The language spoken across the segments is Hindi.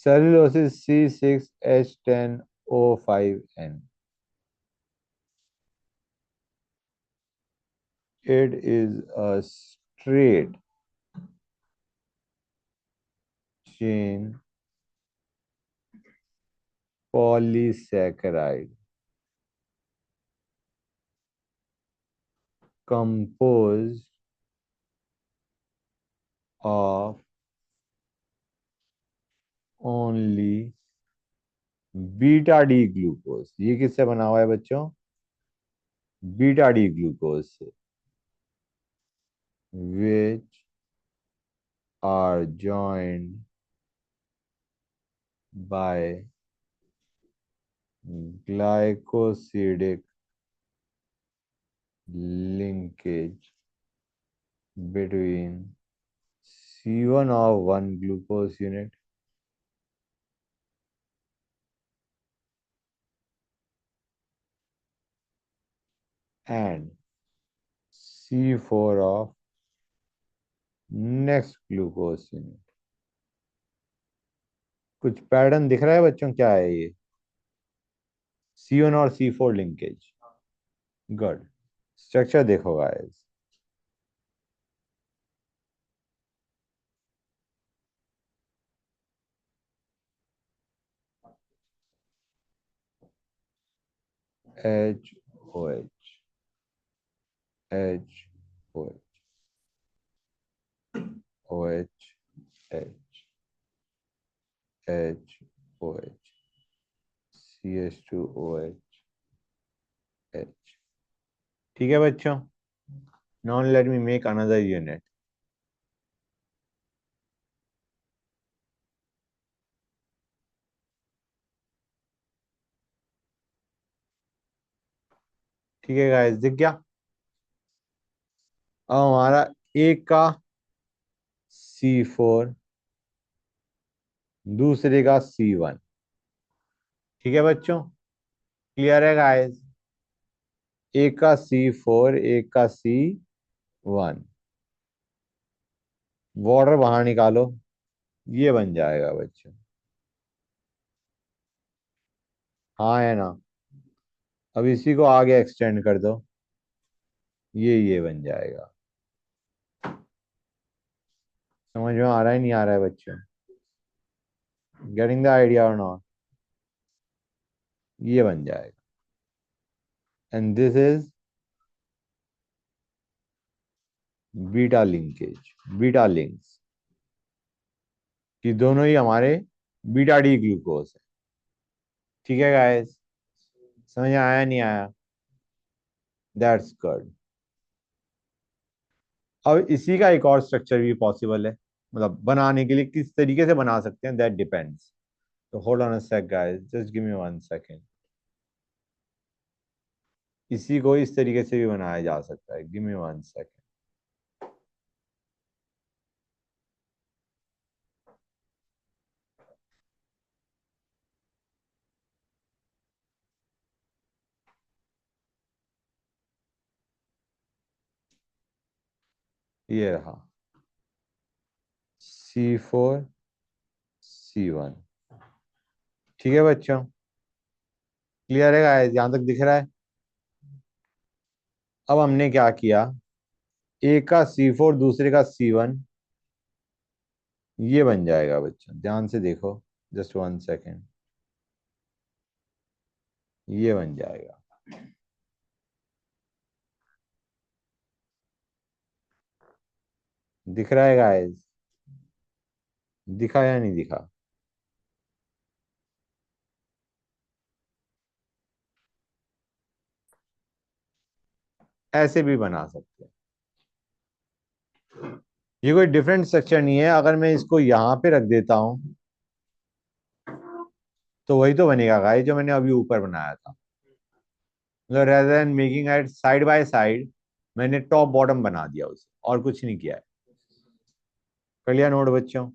Cellulose C6H10O5N. It is a straight chain polysaccharide composed of only beta D glucose. ये किससे बना हुआ है बच्चों? बीटा डी ग्लूकोज से। which are joined by glycosidic linkage between C1 of one glucose unit and C4 of next glucose unit। कुछ पैटर्न दिख रहा है बच्चों? क्या है ये? C1 और C4 लिंकेज। गुड। स्ट्रक्चर देखो guys. H O H H O H O H H H O H CH2OH H। ठीक है बच्चों। Now let me make another unit. ठीक है गाइस, दिख गया? अब हमारा एक का C4, दूसरे का C1। ठीक है बच्चों, क्लियर है गाइस? एक का C4, एक का C1। वाटर बाहर निकालो, ये बन जाएगा बच्चों। हाँ है ना? अब इसी को आगे एक्सटेंड कर दो, ये बन जाएगा। समझ में आ रहा है नहीं आ रहा है बच्चों? गेटिंग द आइडिया और नॉट? ये बन जाएगा। And this is beta linkage, beta links, कि दोनों ही हमारे बीटा डी ग्लूकोज है। ठीक है गाइस, समझ में आया नहीं आया? That's good. अब इसी का एक और स्ट्रक्चर भी पॉसिबल है, मतलब बनाने के लिए किस तरीके से बना सकते हैं, दैट डिपेंड्स। तो hold on a sec guys, just give me 1 second. इसी को इस तरीके से भी बनाया जा सकता है। Give me 1 second. ये रहा C4 C1। ठीक है बच्चों, क्लियर है गाइस? यहां तक दिख रहा है? अब हमने क्या किया, एक का C4 दूसरे का C1, ये बन जाएगा बच्चों। ध्यान से देखो, जस्ट 1 सेकेंड। ये बन जाएगा। दिख रहा है गाइस? दिखा या नहीं दिखा? ऐसे भी बना सकते हैं। ये कोई डिफरेंट स्ट्रक्चर नहीं है। अगर मैं इसको यहां पे रख देता हूं तो वही तो बनेगा गाइस जो मैंने अभी ऊपर बनाया था। मतलब rather than making it side by side, मैंने टॉप बॉटम बना दिया उसे, और कुछ नहीं किया है। कर लिया नोट बच्चों?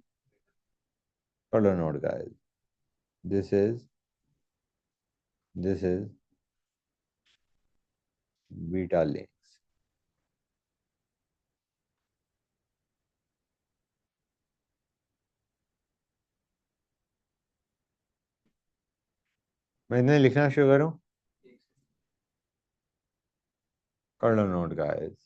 कर लो note guys. This is this is beta links. मैं इतने लिखना शुरू करूं? कर लो note guys.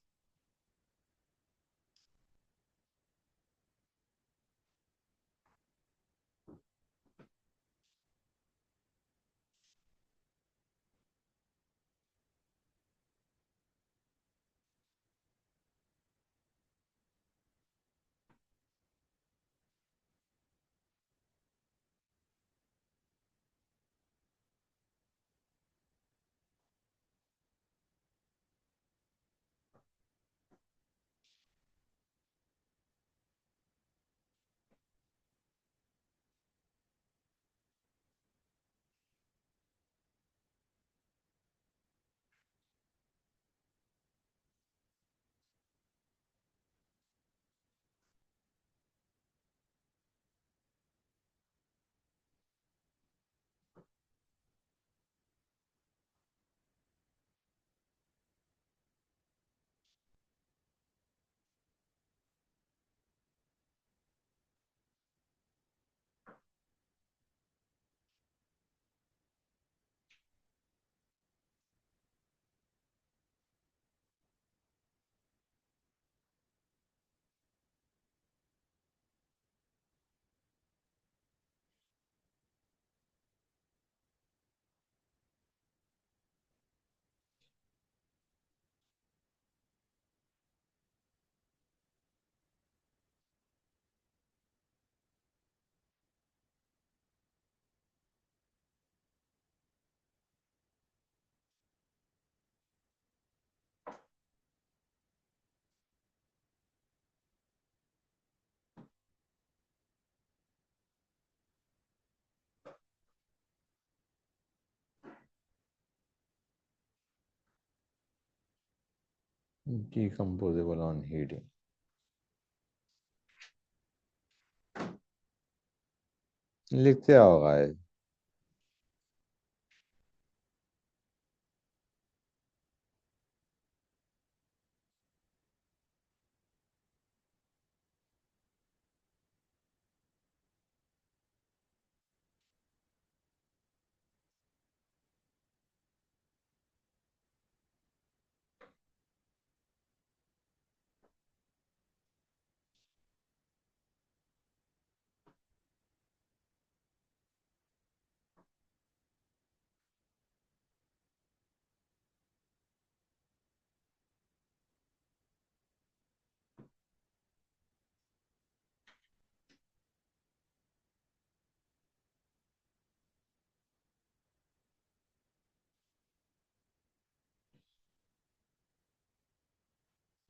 Decomposable on heating. लिखते आओ गाइस।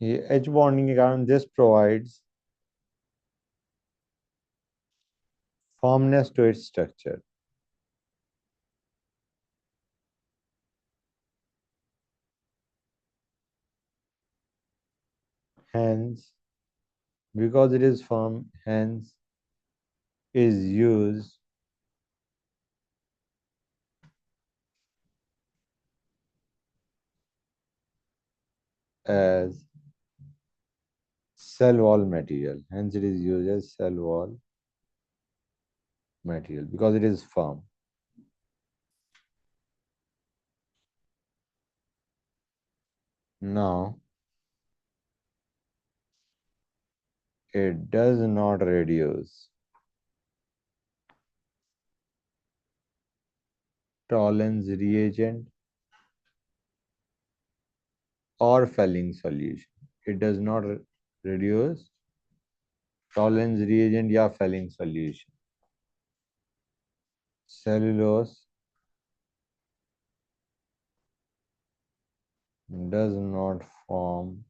ये H bonding के कारण this provides firmness to its structure. Hence, because it is firm, hence is used as cell wall material. Hence, it is used as cell wall material because it is firm. Now, it does not reduce Tollens reagent or Fehling solution. It does not reduce Tollens reagent या Fehling solution. Cellulose does not form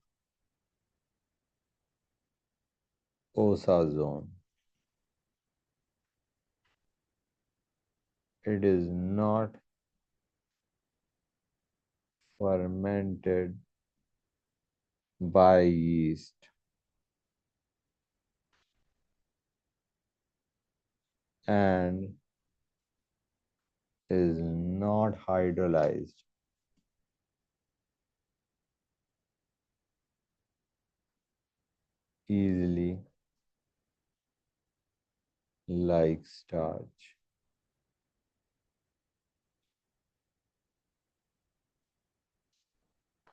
OSA zone. It is not fermented by yeast and is not hydrolyzed easily like starch.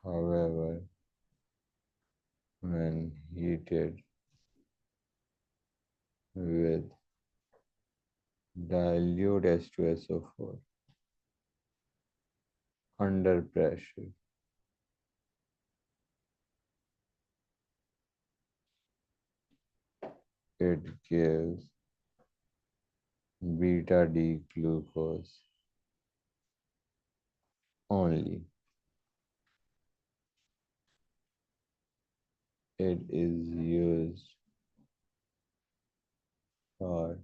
However, when heated with dilute H2SO4 under pressure, it gives beta D glucose only. It is used for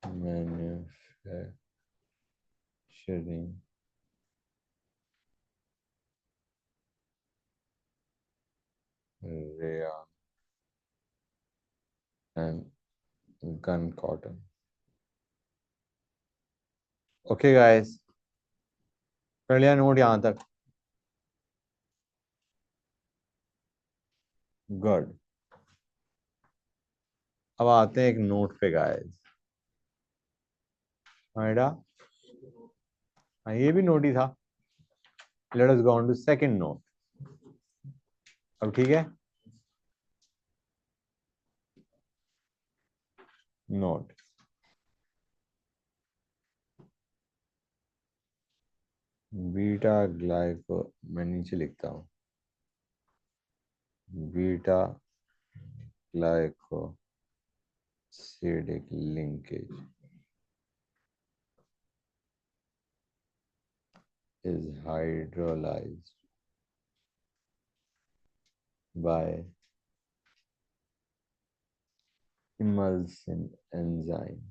manufacturing rayon and gun cotton. Okay guys, कर लिया नोट यहां तक? गुड। अब आते हैं एक नोट पे गाइस। नोएडा, हाँ ये भी नोट ही था। Let us go on to second note. अब ठीक है, नोट बीटा ग्लाइको, मैं नीचे लिखता हूँ, beta glycosidic linkage is hydrolyzed by emulsin enzyme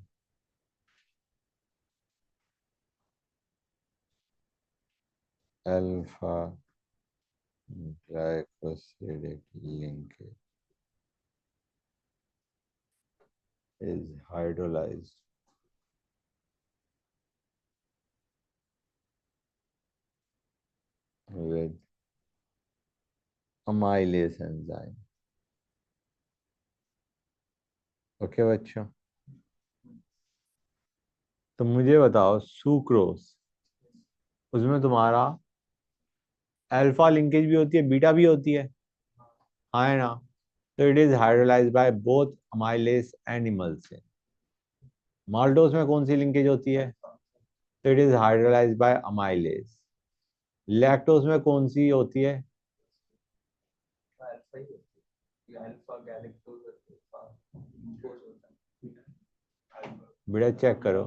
alpha glycosidic linkage is hydrolyzed with amylase enzyme। Okay बच्चों, तो मुझे बताओ सुक्रोज, उसमें तुम्हारा अल्फा लिंकेज भी होती है, बीटा भी होती है, हाँ है ना? तो it is hydrolysed by both amylase and emulsin. Maltose में कौन सी लिंकेज होती है? तो it is hydrolysed by amylase. Lactose में कौन सी होती है? बेटा चेक करो।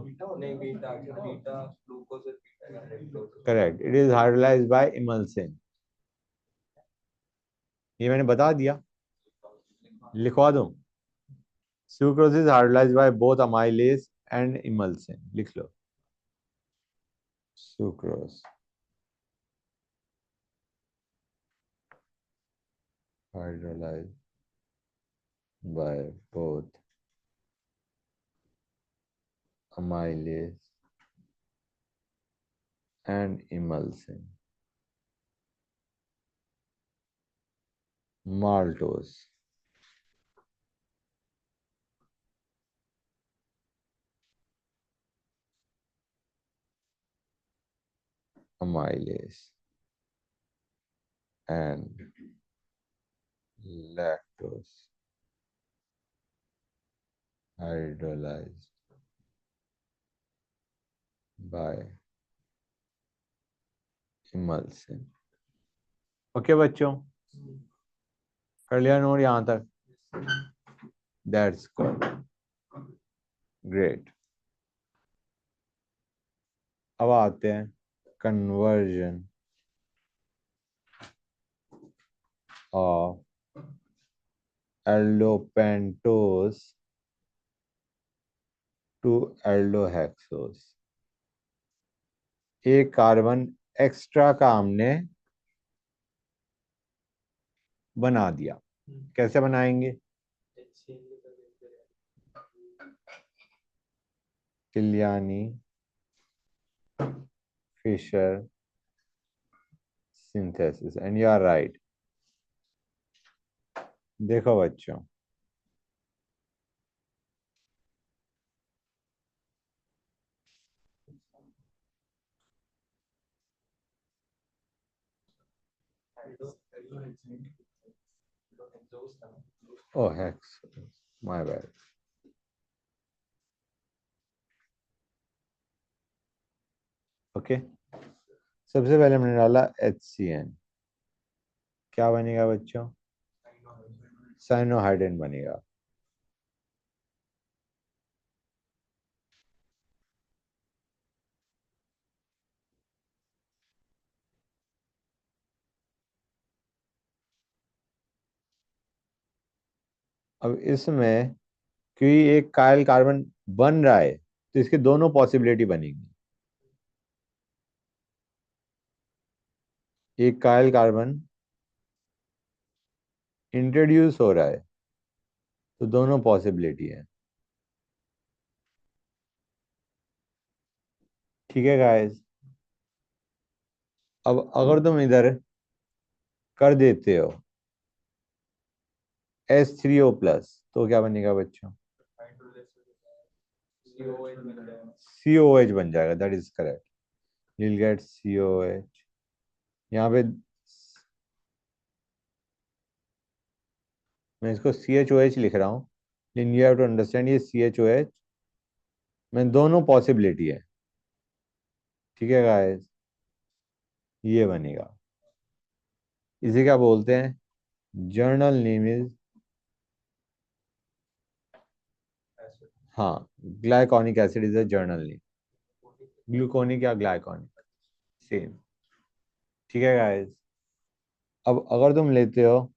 Correct, it is hydrolysed by emulsin. ये मैंने बता दिया, लिखवा दूं? Sucrose is hydrolysed by both amylase and emulsin, लिख लो। Sucrose hydrolyzed by both amylase and emulsin। Maltose amylase and lactose hydrolyzed by emulsin। Okay बच्चों, कर लिया नोट यहां तक? That's good, great. अब आते हैं conversion of aldopentose to aldohexose. एक कार्बन एक्स्ट्रा का हमने बना दिया, कैसे बनाएंगे? Kiliani Fischer synthesis, and you are right. देखो बच्चों, oh hex, my bad. Okay, सबसे पहले हमने डाला HCN, क्या बनेगा बच्चों? साइनोहाइड्रेन बनेगा। अब इसमें क्योंकि एक कायल कार्बन बन रहा है तो इसकी दोनों पॉसिबिलिटी बनेगी। एक कायल कार्बन इंट्रोड्यूस हो रहा है तो दोनों पॉसिबिलिटी है। ठीक है गाइस, अब अगर तुम इधर कर देते हो H3O+ तो क्या बनेगा बच्चों? COH बन जाएगा, that is correct. you'll get COH। यहाँ पे मैं इसको CHOH लिख रहा हूँ, लेकिन यू हैव टू अंडरस्टैंड ये CHOH में दोनों पॉसिबिलिटी है। ठीक है गाइस, ये बनेगा। इसे क्या बोलते हैं? जर्नल नेम इज, हाँ, glyconic acid is a general name. Gluconic या ग्लाइकोनिक, सेम। ठीक है गाइस, अब अगर तुम लेते हो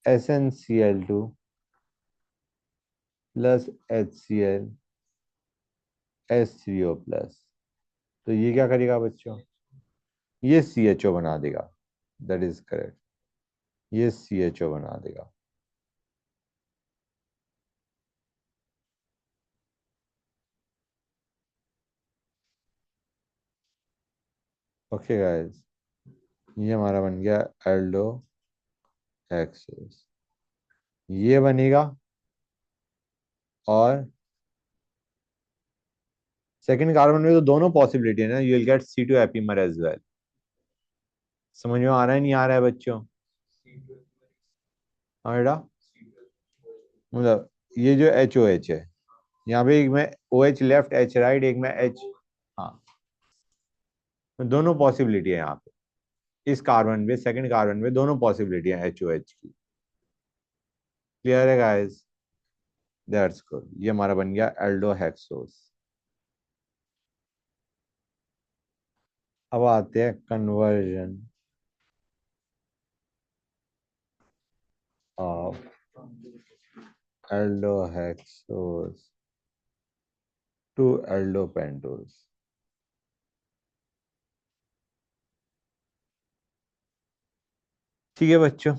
SnCl2 प्लस HCl H3O+, तो ये क्या करेगा बच्चों? ये CHO बना देगा, दैट इज करेक्ट। ये CHO बना देगा। ओके गाइस, ये हमारा बन गया एल्डो हेक्सेस। ये बनेगा, और सेकंड कार्बन में तो दोनों पॉसिबिलिटी है ना, you will get C2 epimer as well. समझ में आ रहा है नहीं आ रहा है बच्चों? हाँ बेटा, मतलब ये जो HOH है, यहाँ पे एक में OH लेफ्ट H राइट, एक में H, हाँ, तो दोनों पॉसिबिलिटी है यहाँ पे। इस कार्बन पे, सेकंड कार्बन पे दोनों पॉसिबिलिटी है HOH की। क्लियर है गाइस? दैट्स गुड, ये हमारा बन गया एल्डो हेक्सोस। अब आते हैं conversion of aldohexose to aldopentose. ठीक है बच्चों,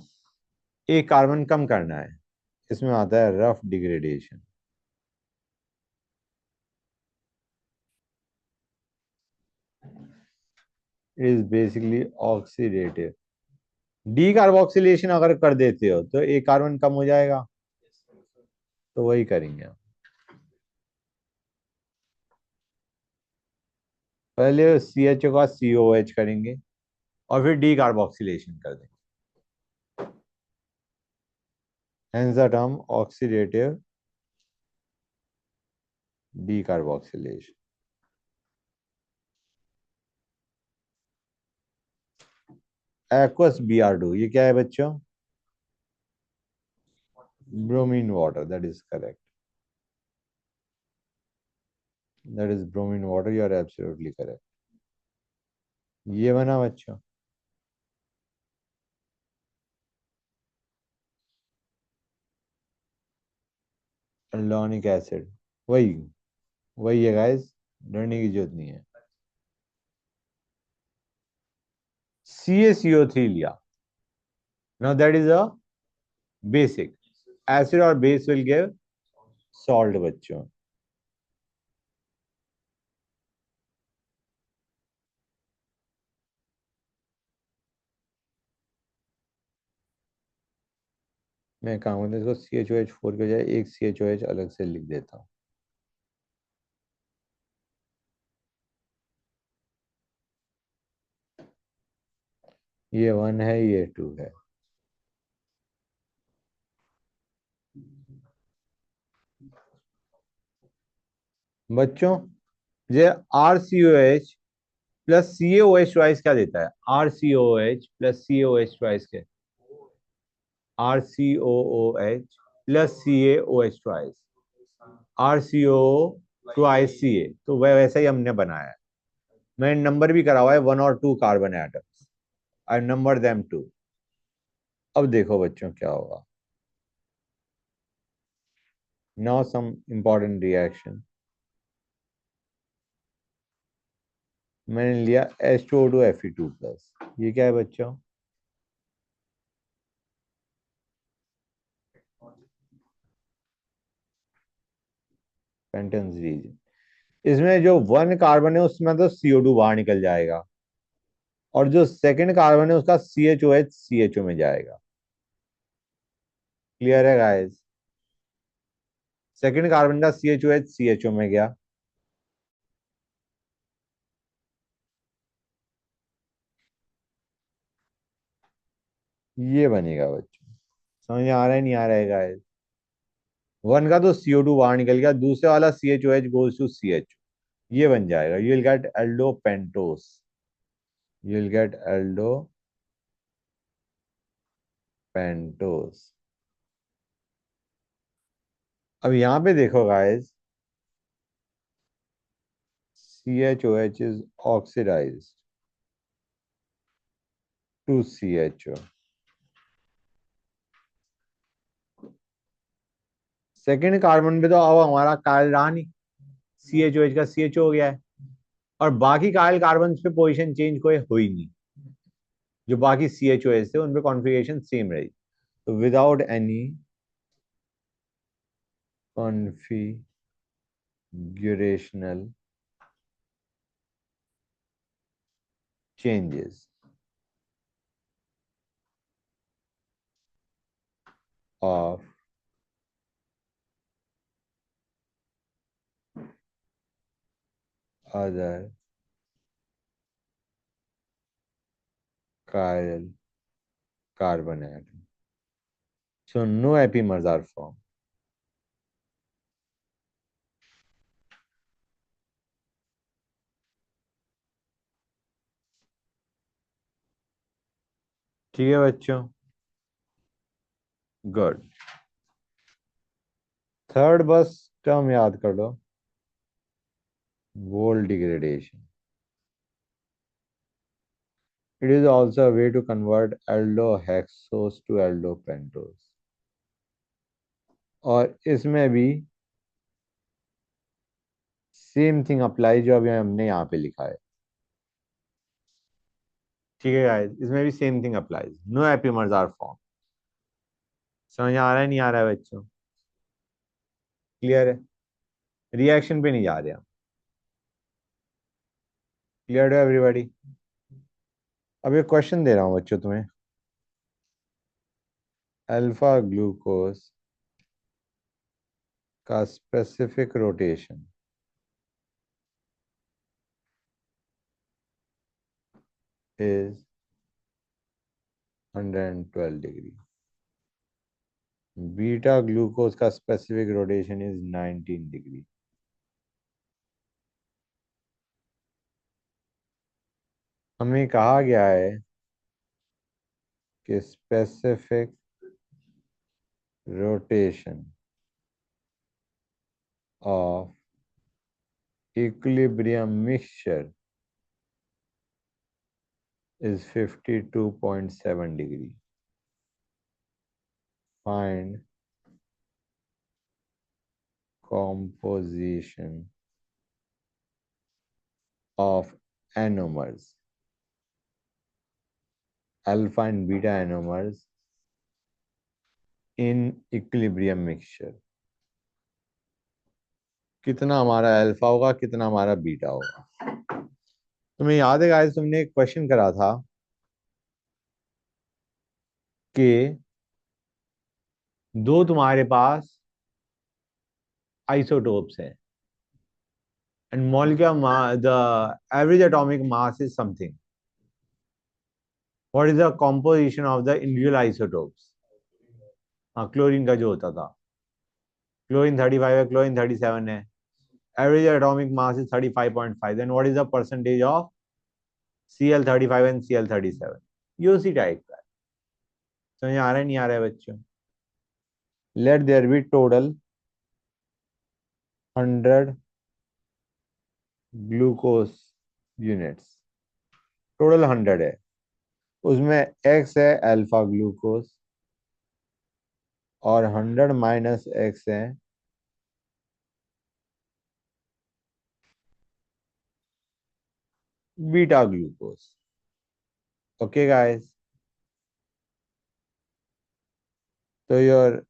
एक कार्बन कम करना है, इसमें आता है rough degradation. It is basically oxidative. D carboxylation अगर कर देते हो तो एक कार्बन कम हो जाएगा, तो वही करेंगे हम। पहले CHO का COH करेंगे और फिर डी कार्बोक्सिलेशन कर देंगे। Hence the term oxidative decarboxylation. Aqueous Br2, ये क्या है बच्चों? Bromine water, that is correct. That is bromine water, you are absolutely correct. ये बना बच्चों एल्डोनिक एसिड। वही वही है गाइस, डरने की जरूरत नहीं है। CaCO3 लिया, now that is a basic acid, और बेस विल गिव सॉल्ट बच्चों। मैं काम करता हूँ, इसको CHOH4 के बजाय एक CHOH अलग से लिख देता हूँ। ये 1 है, ये 2 है। बच्चों, ये RCOH प्लस CaOH ट्वाइस क्या देता है? RCOH प्लस CaOH ट्वाइस के, RCOOH plus CaOH twice, RCO twice Ca, तो वह वैसा ही हमने बनाया है। मैंने नंबर भी करा हुआ है 1 और 2 carbon atoms. I number them 2। अब देखो बच्चों क्या होगा। Now some important reaction. मैंने लिया H2O2 Fe2 प्लस। ये क्या है बच्चों? Fenton's reagent. इसमें जो 1 कार्बन है उसमें तो CO2 बाहर निकल जाएगा, और जो सेकंड कार्बन है उसका CHOH CHO में जाएगा। क्लियर है गाइस? सेकंड कार्बन का CHOH CHO में गया। ये बनेगा बच्चों। समझ आ रहा है नहीं आ रहा है गाइस? 1 का तो CO2 बाहर निकल गया, दूसरे वाला CHOH गोज टू CHO। ये बन जाएगा, you will gate Aldo pentose. You will gate Aldo pentose. अब यहां पे देखो guys, CHOH is oxidized to CHO। Second carbon पे तो अब हमारा कार्बन रहा नहीं, CHOH का CHO हो गया है, और बाकी कार्बन कार्बन पे पोजीशन चेंज कोई हुई नहीं। जो बाकी CHOH थे उन पे कॉन्फ़िगरेशन सेम रही। तो without any configurational changes of other chiral carbon atom, so no epimers are formed। ठीक है बच्चों, गुड। थर्ड बस टर्म याद कर लो, whole degradation। It is also a way to convert aldohexose to aldopentose। और इसमें भी सेम थिंग अप्लाई जो अभी हमने यहाँ पे लिखा है। ठीक है गाइस, इसमें भी same thing applies, no epimers are form. समझ आ रहा है नहीं आ रहा है बच्चों? क्लियर है? रिएक्शन पे नहीं जा रहे हम। क्लियर है एवरीबॉडी? अब एक क्वेश्चन दे रहा हूँ बच्चों तुम्हें। अल्फा ग्लूकोज का specific rotation is 112 degree. Beta glucose का स्पेसिफिक रोटेशन इज 19 डिग्री। हमें कहा गया है कि specific rotation of equilibrium mixture is 52.7 degree. Find composition of anomers, alpha and beta anomers in equilibrium mixture। कितना हमारा अल्फा होगा, कितना हमारा बीटा होगा? तुम्हें याद है गाइस, तुमने एक क्वेश्चन करा था कि दो तुम्हारे पास आइसोटोप्स हैं and molecular the average atomic mass is something। What is the composition of the individual isotopes? हाँ, क्लोरीन का जो होता था, क्लोरीन 35 है, क्लोरीन 37 है, average atomic mass is 35.5, then what is the percentage of Cl35 and Cl37? ये उसी टाइप का है। समझ आ रहा है नहीं आ रहा है बच्चों? Let there be total 100 glucose units, total 100 है, उसमें X है अल्फा ग्लूकोज और 100 माइनस X है बीटा ग्लूकोज। ओके गाइस, तो योर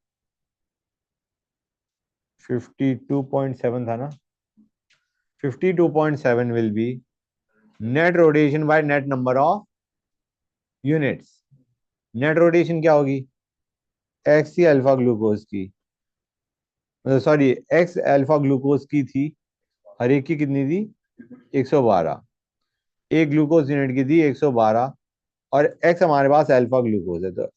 52.7 था ना, 52.7 will be net rotation by net number of units. Net rotation क्या होगी? एक्स थी अल्फा ग्लूकोज की, सॉरी एक्स अल्फा ग्लूकोज की थी, हर एक की कितनी थी? 112। एक ग्लूकोज यूनिट की थी 112, और एक्स हमारे पास अल्फा ग्लूकोज है, तो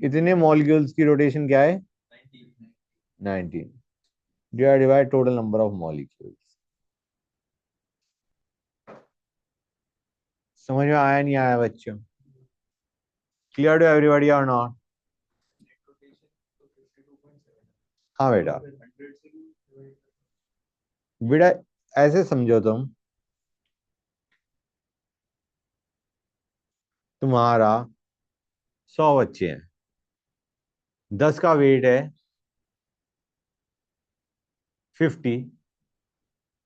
इतने मॉलिक्यूल्स की रोटेशन क्या है? 19 divided by total number of molecules. समझ में आया नहीं आया बच्चों? क्लियर टू एवरीबॉडी और नॉट? हाँ बेटा, बेटा ऐसे समझो तुम, तुम्हारा 100 बच्चे हैं, 10 का वेट है 50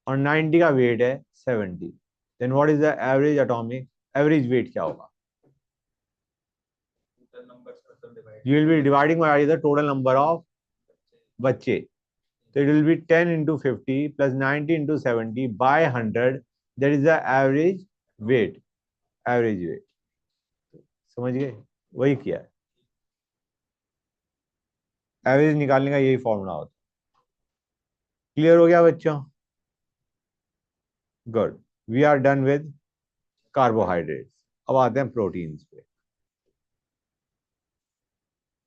और 90 का वेट है 70, then what is the average atomic, average weight क्या होगा? You will be dividing by the total number of बच्चे, तो it will be 10 into 50 plus 90 into 70 by 100, that is the average weight, average weight. समझ गए? वही किया है, एवरेज निकालने का यही फॉर्मूला होता है। क्लियर हो गया बच्चों? Good, we are done with carbohydrates. अब आते हैं प्रोटीन्स पे।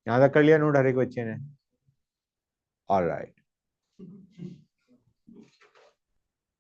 यहां तक कर लिया नोट हर एक बच्चे ने? ऑलराइट,